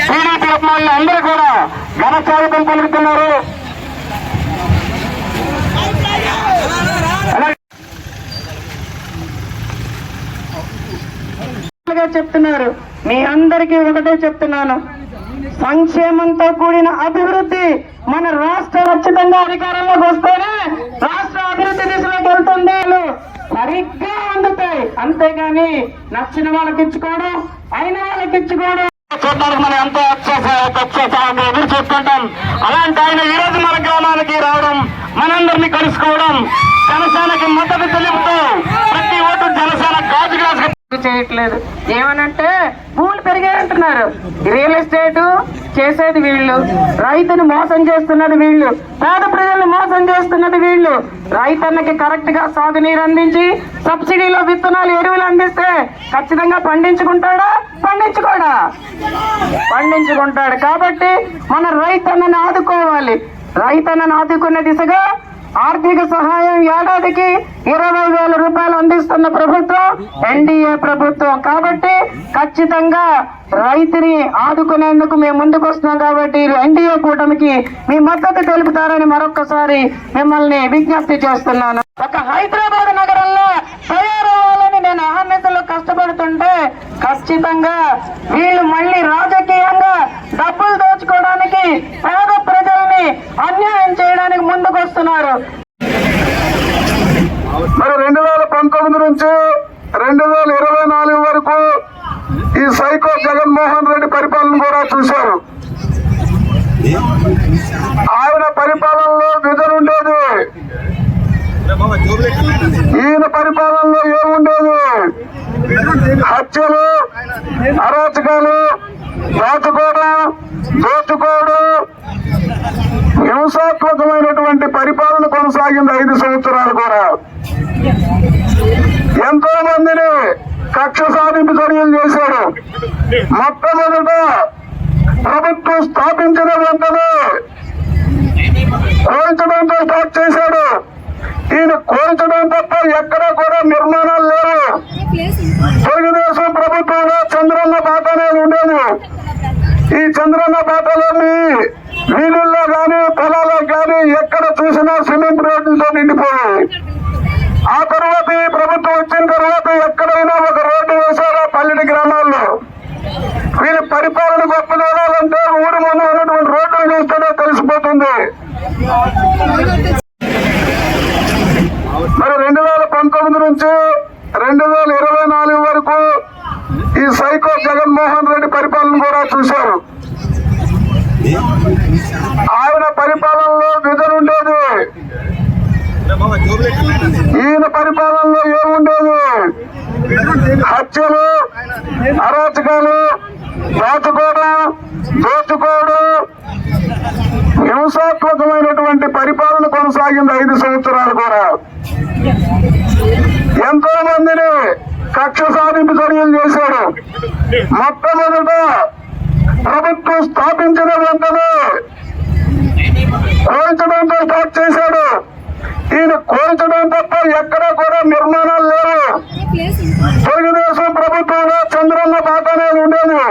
TDP అభిమానులు అందరూ కూడా ఘన స్వాగతం పలుకుతున్నారు. చెప్తున్నారు, మీ అందరికీ ఒకటే చెప్తున్నాను, సంక్షేమంతో కూడిన అభివృద్ధి మన రాష్ట్ర ఖచ్చితంగా అధికారంలోకి వస్తేనే రాష్ట్ర అభివృద్ధి దిశలోకి వెళ్తుంది. సరిగ్గా అందుతాయి, అంతేగాని నచ్చిన వాళ్ళకి ఇచ్చుకోవడం, అయిన వాళ్ళకి ఇచ్చుకోవడం చూడడానికి మనం ఎంతో వచ్చేసామని ఎదురు చూస్తుంటాం. అలాంటి ఆయన ఈ రోజు మన గ్రామానికి రావడం, మనందరినీ కలుసుకోవడం, జనసేనకి మద్దతు తెలుపుతూ ప్రతి ఓటు జనసేన గాజు గ్లాస్ చేయట్లేదు. ఏమనంటే భూములు పెరిగాయంటున్నారు. రియల్ ఎస్టేట్ చేసేది వీళ్ళు, రైతుని మోసం చేస్తున్నది వీళ్ళు, పేద ప్రజలను మోసం చేస్తున్నది వీళ్ళు. రైతన్నకి కరెక్ట్ గా సాగునీరు అందించి సబ్సిడీలో విత్తనాలు ఎరువులు అందిస్తే ఖచ్చితంగా పండించుకుంటాడా? పండించుకుంటాడు. కాబట్టి మన రైతన్నని ఆదుకోవాలి. రైతన్నను ఆదుకునే దిశగా ఆర్థిక సహాయం ఏడాదికి 20,000 రూపాయలు అందిస్తున్న ప్రభుత్వం ఎన్డీఏ ప్రభుత్వం. కాబట్టి ఖచ్చితంగా రైతుని ఆదుకునేందుకు మేము ముందుకు వస్తున్నాం. కాబట్టి ఎన్డీఏ కూటమికి మీ మద్దతు తెలుపుతారని మరొక్కసారి మిమ్మల్ని విజ్ఞప్తి చేస్తున్నాను. ఒక హైదరాబాద్ నగరంలో తయారవ్వాలని నేను అహర్నిశలు కష్టపడుతుంటే ఖచ్చితంగా వీళ్ళు మళ్ళీ రాజకీయంగా డబ్బులు దోచుకోవడానికి, పేద ప్రజల్ని అన్యాయం చేయడానికి ముందుకు వస్తున్నారు. మరి 2019 నుంచి 2024 వరకు ఈ సైకో జగన్మోహన్ రెడ్డి పరిపాలన కూడా చూశారు. ఆయన పరిపాలనలో విజన్ ఉండేది, ఈయన పరిపాలనలో ఏముండేది? హత్యలు, అరాచకాలు, దోచుకోవడం, హింసాత్మకమైనటువంటి పరిపాలన కొనసాగింది 5 సంవత్సరాలు కూడా. ఎంతో మందిని కక్ష సాధింపు చర్యలు చేశాడు. మొట్టమొదట ప్రభుత్వం స్థాపించిన వెంటనే కోల్చడంతో స్టార్ట్ చేశాడు. ఈయన కోల్చడం తప్ప ఎక్కడా కూడా నిర్మాణాలు లేవు. తెలుగుదేశం ప్రభుత్వంలో చంద్రన్న బాట అనేది ఉండేది. ఈ చంద్రన్న బాటలోని వీధుల్లో కానీ పొలాల్లో కానీ ఎక్కడ చూసినా సిమెంట్ రోడ్లతో నిండిపోయాయి. ఆ తర్వాత ఈ ప్రభుత్వం వచ్చిన తర్వాత ఎక్కడైనా ఒక రోడ్డు వేశారా పల్లెటి గ్రామాల్లో? వీళ్ళ పరిపాలన గొప్ప జరగాలంటే ఊరి ముందు ఉన్నటువంటి రోడ్లు చూస్తేనే తెలిసిపోతుంది. మరి 2019 నుంచి 2024 వరకు ఈ సైకో జగన్మోహన్ రెడ్డి పరిపాలన కూడా చూశారు. ఆయన పరిపాలనలో విజన్ ఉండేది, ఈయన పరిపాలనలో ఏముండేది? హత్యలు, అరాచకాలు, దోచుకోవడం, హింసాత్మకమైనటువంటి పరిపాలన కొనసాగింది 5 సంవత్సరాలు కూడా. ఎంతో మందిని కక్ష సాధింపు చర్యలు చేశాడు. మొట్టమొదట ప్రభుత్వం స్థాపించిన వెంటనే కోల్చడంతో స్టార్ట్ చేశాడు. ఈయన కోల్చడం తప్ప ఎక్కడా కూడా నిర్మాణాలు లేవు. తెలుగుదేశం ప్రభుత్వంలో చంద్రన్న బాట అనేది ఉండేది.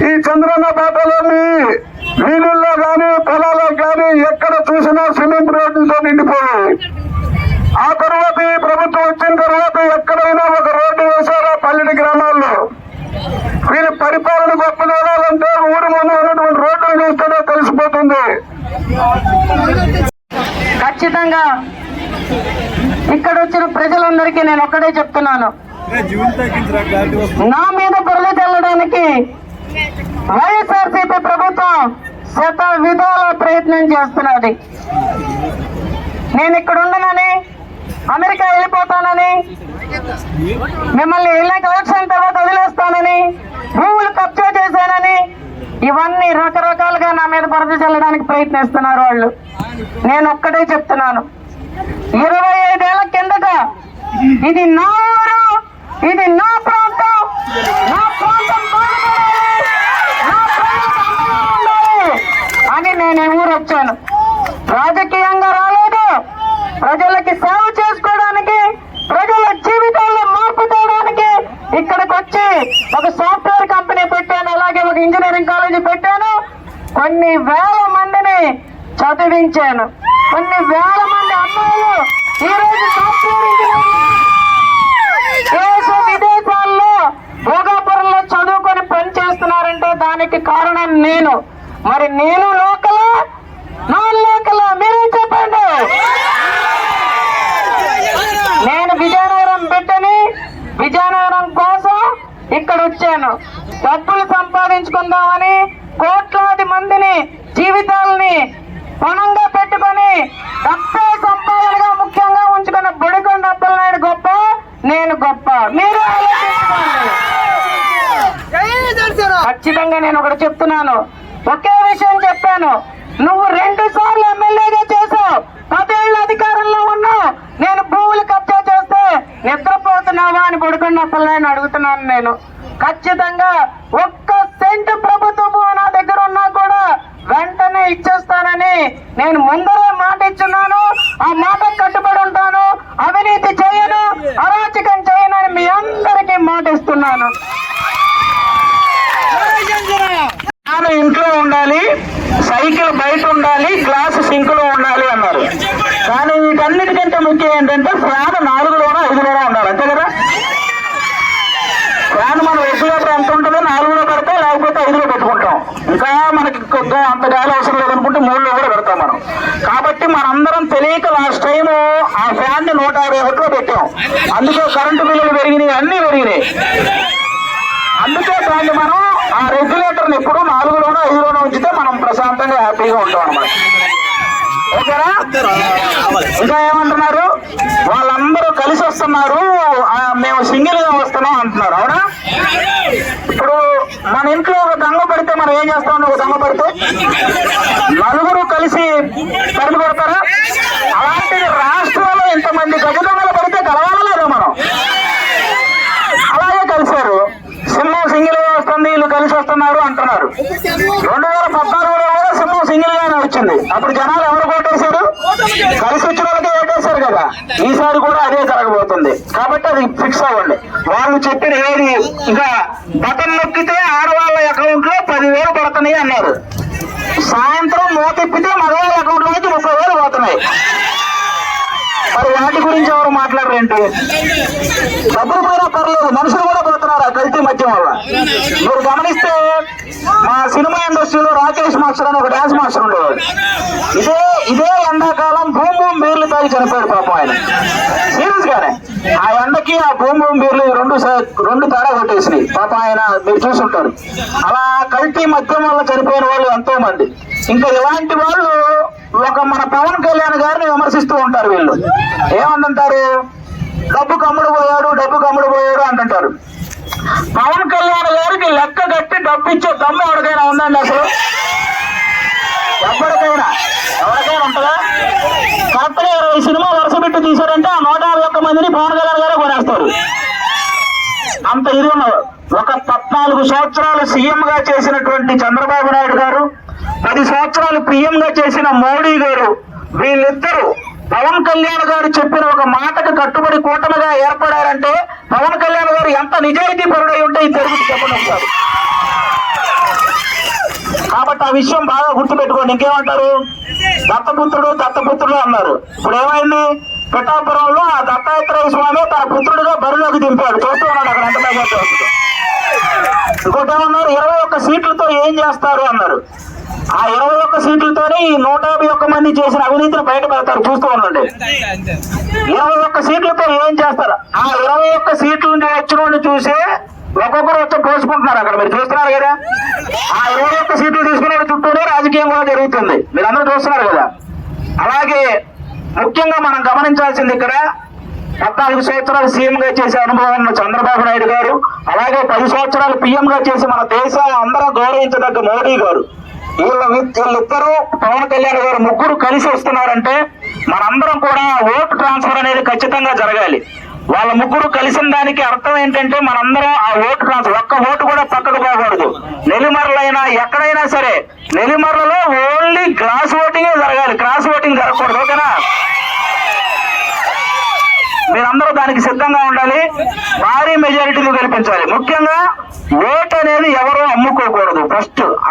ఈ చంద్రన్న బాటలోని వీధుల్లో కానీ పొలాల్లో కానీ ఎక్కడ చూసినా సిమెంట్ రోడ్లతో నిండిపోయాయి. ఆ తర్వాత ఈ ప్రభుత్వం వచ్చిన తర్వాత ఎక్కడైనా ఒక రోడ్డు వేశారా పల్లెటి గ్రామాల్లో? వీళ్ళ పరిపాలన గొప్ప జరగాలంటే ఊరి ముందు ఉన్నటువంటి రోడ్లు చూస్తేనే తెలిసిపోతుంది. ఖచ్చితంగా ఇక్కడ వచ్చిన ప్రజలందరికీ నేను ఒక్కడే చెప్తున్నాను, నా మీద బురద చల్లడానికి వైఎస్ఆర్సీపీ ప్రభుత్వం శత విధాల ప్రయత్నం చేస్తున్నది. నేను ఇక్కడ ఉండనని, అమెరికా వెళ్ళిపోతానని, మిమ్మల్ని ఎలక్షన్ తర్వాత వదిలేస్తానని, భూములు కబ్జా చేశానని, ఇవన్నీ రకరకాలుగా నా మీద బురద చల్లడానికి ప్రయత్నిస్తున్నారు వాళ్ళు. నేను ఒక్కటే చెప్తున్నాను, 25 ఏళ్ల కిందట ఇది నా ఊరు, ఇది నా ప్రాంతం, నా ప్రాంతం అని నేను ఈ ఊరు వచ్చాను. రాజకీయంగా రాలేదు, ప్రజలకి సేవ చేసుకోవడానికి, ప్రజల జీవితాల్లో మార్పు తేవడానికి ఇక్కడికి వచ్చి ఒక సాఫ్ట్వేర్ కంపెనీ పెట్టాను, అలాగే ఒక ఇంజనీరింగ్ కాలేజీ పెట్టాను. కొన్ని వేల మందిని చదివించాను. కొన్ని వేల మంది అమ్మాయిలు ఈరోజు సాఫ్ట్వేర్ ఇంజనీర్లు దేశ విదేశాల్లో భోగాపురంలో చదువుకొని పని చేస్తున్నారంటే దానికి కారణం నేను. మరి నేను లోకల్, నాన్ లోకల్, మీరే చెప్పండి. నేను విజయనగరం బిడ్డని, విజయనగరం కోసం ఇక్కడ వచ్చాను. డబ్బులు సంపాదించుకుందామని కోట్లాది మందిని జీవితాలని పణంగా పెట్టుకొని డబ్బే సంపాదనగా ముఖ్యంగా ఉంచుకున్న బుడికొండ అప్పలనాయుడు గొప్ప, నేను గొప్ప. మీరు ఆలోచించుకోండి. ఖచ్చితంగా నేను ఒకటి చెప్తున్నాను, ఒకే విషయం చెప్పాను. నువ్వు 2 సార్లు ఎమ్మెల్యేగా చేసావు, 10 ఏళ్ళ అధికారంలో ఉన్నావు. నేను భూములు కబ్జా చేస్తే నిద్రపోతున్నావా అని బుడికొండ అప్పలనాయుడు అడుగుతున్నాను. నేను ఖచ్చితంగా 1 సెంటు ప్రభుత్వ భూమి నా దగ్గర ఉన్నా కూడా వెంటనే ఇచ్చేస్తానని నేను ముందరే మాట ఇచ్చున్నాను. ఆ మాట కట్టుబడి ఉంటాను. అవినీతి చేయను, అరాచకం చేయనని మీ అందరికీ మాట ఇస్తున్నాను. ఇంట్లో ఉండాలి, సైకిల్ బయట ఉండాలి, గ్లాసు సింకులో ఉండాలి అన్నారు. కానీ వీటన్నిటికంటే ముఖ్యం ఏంటంటే ఫ్యాన్ 4లోనో 5లోనో ఉండాలి. అంతే కదా? ఫ్యాన్ మనం రెగ్యులేటర్ ఎంత ఉంటుంది, 4లో పెడతాం, లేకపోతే 5లో పెట్టుకుంటాం. ఇంకా మనకి అంత గాలి అవసరం లేదనుకుంటే 3లో కూడా పెడతాం మనం. కాబట్టి మనందరం తెలియక లాస్ట్ టైం ఆ ఫ్యాన్ ని 151లో పెట్టాం. అందుకే కరెంటు బిల్లులు పెరిగినాయి, అన్ని పెరిగినాయి. అందుకే దాన్ని మనం ఆ రెగ్యులేటర్ని ఎప్పుడు 4లోనో 5లోనో ఉంచితే మనం ప్రశాంతంగా హ్యాపీగా ఉంటాం అన్నమాట. ఓకేనా? ఇంకా ఏమంటున్నారు, వాళ్ళందరూ కలిసి వస్తున్నారు, మేము సింగిల్ గా వస్తున్నాం అంటున్నారు. అవునా? ఇప్పుడు మన ఇంట్లో ఒక దొంగ పడితే మనం ఏం చేస్తాం? ఒక దొంగ పడితే నలుగురు కలిసి తరిమి కొడతారా? అలాంటిది రాష్ట్రంలో ఇంతమంది గజ దొంగలు పడితే కలవాలలేదా మనం? అలాగే కలిశారు. సింహం సింగిల్ గా వస్తుంది, వీళ్ళు కలిసి వస్తున్నారు అంటున్నారు. 2014లో కూడా సింహం సింగిల్ గానే వచ్చింది. అప్పుడు జనాలు ఎవరు ఓటేశారు? కలిసి వచ్చిన వాళ్ళకే ఓటేశారు కదా. ఈసారి కూడా అదే జరగబోతుంది. కాబట్టి అది ఫిక్స్ అవ్వండి. వాళ్ళు చెప్పిన ఏది ఇంకా బటన్ నొక్కితే ఆడవాళ్ళ అకౌంట్ లో 10,000 పడుతున్నాయి అన్నారు. సాయంత్రం మోతిప్పితే మగవాళ్ళ అకౌంట్ లో నుంచి 30,000 పోతున్నాయి. మరి వాటి గురించి ఎవరు మాట్లాడరేంటి? డబ్బులు పోయినా పర్లేదు, మనుషులు కూడా పోతున్నారు ఆ కల్తీ మద్యం వల్ల. మీరు గమనిస్తే మా సినిమా ఇండస్ట్రీలో రాకేష్ మాస్టర్ అని ఒక డాన్స్ మాస్టర్ ఉండేవాడు. ఇదే ఎండాకాలం భూమ్ భూమ్ బీర్లు తాగి చనిపోయాడు పాపం ఆయన. సీరియస్ గానే ఆ ఎండకి ఆ భూమ్ భూమ్ బీర్లు రెండు తేడా కొట్టేసినాయి పాపం ఆయన. మీరు చూసుంటారు. అలా కల్తీ మద్యం వల్ల చనిపోయిన వాళ్ళు ఎంతో మంది. ఇంకా ఇలాంటి వాళ్ళు మన పవన్ కళ్యాణ్ గారిని విమర్శిస్తూ ఉంటారు. వీళ్ళు ఏమంటుంటారు? డబ్బు కమ్ముడు పోయాడు అంటుంటారు. పవన్ కళ్యాణ్ గారికి లెక్క కట్టి డబ్బు ఇచ్చే దమ్ము ఎవరికైనా ఉందండి? అసలు ఎవరికైనా ఉంటుందా? కరెక్ట్ గా 20 సినిమా వరుస పెట్టి తీశారంటే ఆ 151 మందిని పవన్ కళ్యాణ్ గారే కొనేస్తారు. అంత ఇది ఉన్నారు. ఒక 14 సంవత్సరాలు సీఎం గా చేసినటువంటి చంద్రబాబు నాయుడు గారు, 10 సంవత్సరాలు పిఎం గా చేసిన మోడీ గారు, వీళ్ళిద్దరూ పవన్ కళ్యాణ్ గారు చెప్పిన ఒక మాటకు కట్టుబడి కూటమిగా ఏర్పడారంటే పవన్ కళ్యాణ్ గారు ఎంత నిజాయితీ పరుడై ఉంటే ఈ తెలుగు చెప్పండి ఒకసారి. కాబట్టి ఆ విషయం బాగా గుర్తుపెట్టుకోండి. ఇంకేమంటారు? దత్తపుత్రుడు అన్నారు. ఇప్పుడు ఏమైంది? పిఠాపురంలో ఆ దత్తాత్రేయ స్వామి తన పుత్రుడిగా బరిలోకి దింపాడు. చూస్తూ ఉన్నాడు అక్కడ ఎంత బాగా వస్తుందో. ఇంకోటి ఏమన్నారు? 21 సీట్లతో ఏం చేస్తారు అన్నారు. ఆ 21 సీట్లతోనే ఈ 151 మంది చేసిన అవినీతిని బయట పెడతారు. చూస్తూ ఉండండి. 21 సీట్లతో ఏం చేస్తారు? ఆ 21 సీట్ల నుంచి వచ్చిన వాళ్ళు చూసి ఒక్కొక్కరు వచ్చి పోసుకుంటున్నారు అక్కడ. మీరు చూస్తున్నారు కదా. ఆ 21 సీట్లు తీసుకునే చుట్టూనే రాజకీయం కూడా జరుగుతుంది. మీరు అందరూ చూస్తున్నారు కదా. అలాగే ముఖ్యంగా మనం గమనించాల్సింది ఇక్కడ 14 సంవత్సరాలు సీఎం గా చేసే అనుభవం ఉన్న చంద్రబాబు నాయుడు గారు, అలాగే 10 సంవత్సరాలు పిఎం గా చేసి మన దేశాన్ని అందరూ గౌరవించదగ్గ మోడీ గారు, వీళ్ళిద్దరూ పవన్ కళ్యాణ్ గారు ముగ్గురు కలిసి వస్తున్నారంటే మనందరం కూడా ఓటు ట్రాన్స్ఫర్ అనేది ఖచ్చితంగా జరగాలి. వాళ్ళ ముగ్గురు కలిసిన దానికి అర్థం ఏంటంటే మనందరం ఆ ఓటు ట్రాన్స్ఫర్, ఒక్క ఓటు కూడా పక్కకు పోకూడదు. నెల్లిమర్లైనా ఎక్కడైనా సరే నెల్లిమర్లలో ఓన్లీ గ్లాస్ ఓటింగే జరగాలి, క్రాస్ ఓటింగ్ జరగకూడదు. ఓకేనా? మీరందరూ దానికి సిద్ధంగా ఉండాలి. భారీ మెజారిటీలు కల్పించాలి. ముఖ్యంగా ఓటు అనేది ఎవరూ అమ్ముకోకూడదు. ఫస్ట్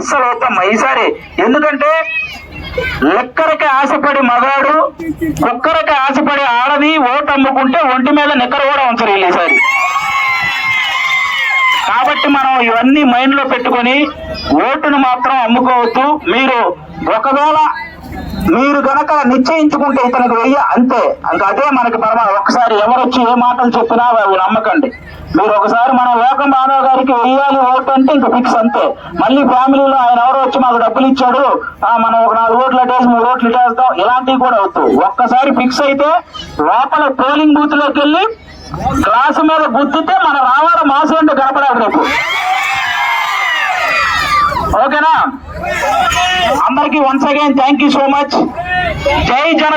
అస్సలు వద్దమ్మా ఈసారి. ఎందుకంటే లెక్కరకి ఆశపడి మగాడు, కుక్కరకి ఆశపడి ఆడది ఓటు అమ్ముకుంటే ఒంటి మీద నిక్కర కూడా ఉంచరు వీళ్ళు ఈసారి. కాబట్టి మనం ఇవన్నీ మైండ్ లో పెట్టుకొని ఓటును మాత్రం అమ్ముకోవద్దు. మీరు ఒకవేళ మీరు గనక నిశ్చయించుకుంటే ఇతనికి వెయ్య అంతే, ఇంకా అదే మనకి ఒక్కసారి ఎవరొచ్చి ఏ మాటలు చెప్పినా అవి నమ్మకండి. మీరు ఒకసారి మనం లోకం మాధవ్ గారికి వెయ్యాలి ఓటు అంటే ఇంకా ఫిక్స్ అంతే. మళ్ళీ ఫ్యామిలీలో ఆయన ఎవరో వచ్చి మాకు డబ్బులు ఇచ్చాడు, మనం ఒక 4 ఓట్లు అటేసి 3 ఓట్లు ఇటేస్తాం, ఇలాంటివి కూడా అవుతాయి. ఒక్కసారి ఫిక్స్ అయితే లోపల పోలింగ్ బూత్ లోకి వెళ్ళి గ్లాసు మీద గుద్దితే మన రావాల మాసు అంటే కనపడాలి రేపు. ఓకేనా? అందరికీ once again thank you so much. జై జన.